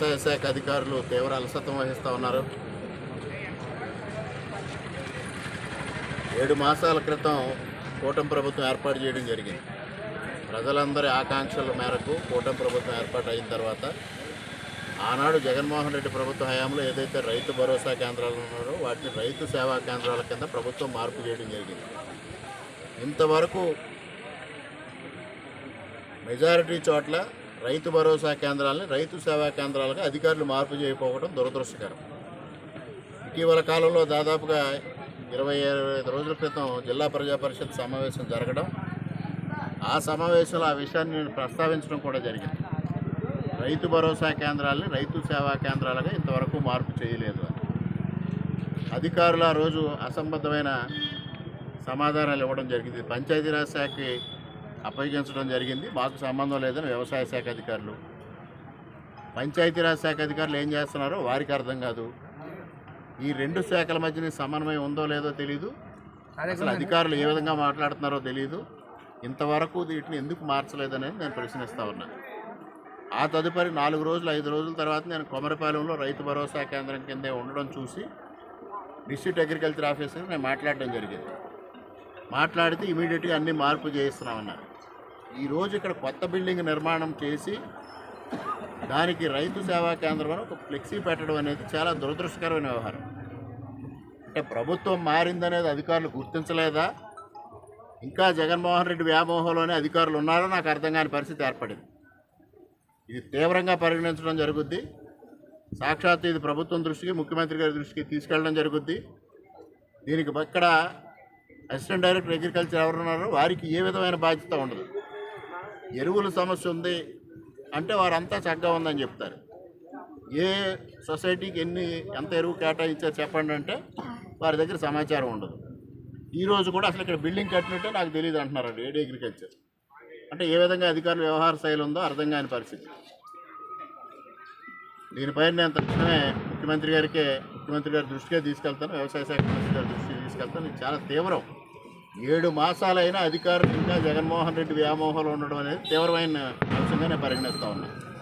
వ్యవసాయ శాఖ అధికారులు తీవ్ర అలసత్వం వహిస్తూ ఉన్నారు. 7 మాసాల క్రితం కూటమి ప్రభుత్వం ఏర్పాటు చేయడం జరిగింది. ప్రజలందరి ఆకాంక్షల మేరకు కూటమి ప్రభుత్వం ఏర్పాటు అయిన తర్వాత ఆనాడు జగన్మోహన్ రెడ్డి ప్రభుత్వ హయాంలో ఏదైతే రైతు భరోసా కేంద్రాలు ఉన్నారో వాటిని రైతు సేవా కేంద్రాల కింద ప్రభుత్వం మార్పు చేయడం జరిగింది. ఇంతవరకు మెజారిటీ చోట్ల రైతు భరోసా కేంద్రాలని రైతు సేవా కేంద్రాలుగా అధికారులు మార్పు చేయకపోవడం దురదృష్టకరం. ఇటీవల కాలంలో దాదాపుగా 25 రోజుల క్రితం జిల్లా ప్రజా పరిషత్ సమావేశం జరగడం, ఆ సమావేశంలో ఆ విషయాన్ని నేను ప్రస్తావించడం కూడా జరిగింది. రైతు భరోసా కేంద్రాలని రైతు సేవా కేంద్రాలుగా ఇంతవరకు మార్పు చేయలేదు అని అధికారులు ఆ రోజు అసంబద్ధమైన సమాధానాలు ఇవ్వడం జరిగింది. పంచాయతీరాజ్ శాఖకి అప్పగించడం జరిగింది, మాకు సంబంధం లేదని వ్యవసాయ శాఖ అధికారులు. పంచాయతీరాజ్ శాఖ అధికారులు ఏం చేస్తున్నారో వారికి అర్థం కాదు. ఈ 2 శాఖల మధ్యన సమన్వయం ఉందో లేదో తెలియదు. అసలు అధికారులు ఏ విధంగా మాట్లాడుతున్నారో తెలియదు. ఇంతవరకు వీటిని ఎందుకు మార్చలేదనేది నేను ప్రశ్నిస్తూ ఉన్నాను. ఆ తదుపరి 4 రోజులు 5 రోజుల తర్వాత నేను కొమరపాలెంలో రైతు భరోసా కేంద్రం కిందే ఉండడం చూసి డిస్ట్రిక్ట్ అగ్రికల్చర్ ఆఫీసర్కి నేను మాట్లాడడం జరిగింది. మాట్లాడితే ఇమీడియట్గా అన్ని మార్పు చేయిస్తున్నామన్నారు. ఈరోజు ఇక్కడ కొత్త బిల్డింగ్ నిర్మాణం చేసి దానికి రైతు సేవా కేంద్రం అని ఒక ఫ్లెక్సీ పెట్టడం అనేది చాలా దురదృష్టకరమైన వ్యవహారం. అంటే ప్రభుత్వం మారిందనేది అధికారులు గుర్తించలేదా, ఇంకా జగన్మోహన్ రెడ్డి వ్యామోహంలోనే అధికారులు ఉన్నారో నాకు అర్థం కాని పరిస్థితి ఏర్పడింది. ఇది తీవ్రంగా పరిగణించడం జరుగుద్ది. సాక్షాత్తు ఇది ప్రభుత్వం దృష్టికి, ముఖ్యమంత్రి గారి దృష్టికి తీసుకెళ్ళడం జరుగుద్ది. దీనికి ఇక్కడ అసిస్టెంట్ డైరెక్టర్ అగ్రికల్చర్ ఎవరున్నారో వారికి ఏ విధమైన బాధ్యత ఉండదు. ఎరువుల సమస్య ఉంది అంటే వారంతా చక్కగా ఉందని చెప్తారు. ఏ సొసైటీకి ఎంత ఎరువు కేటాయించారు చెప్పండి అంటే వారి దగ్గర సమాచారం ఉండదు. ఈరోజు కూడా అసలు ఇక్కడ బిల్డింగ్ కట్టినట్టే నాకు తెలియదు అంటున్నారండి ఏడీ అగ్రికల్చర్. అంటే ఏ విధంగా అధికారుల వ్యవహార శైలి ఉందో అర్థం కాని పరిస్థితి. దీనిపైన నేను తక్షణమే ముఖ్యమంత్రి గారి దృష్టికే తీసుకెళ్తాను, వ్యవసాయ శాఖ మంత్రి గారి దృష్టికి తీసుకెళ్తాను. ఇది చాలా తీవ్రం. 7 మాసాలైనా అధికారులు ఇంకా జగన్మోహన్ రెడ్డి వ్యామోహంలో ఉండడం అనేది తీవ్రమైన అంశంగా నేను పరిగణిస్తూ ఉన్నాను.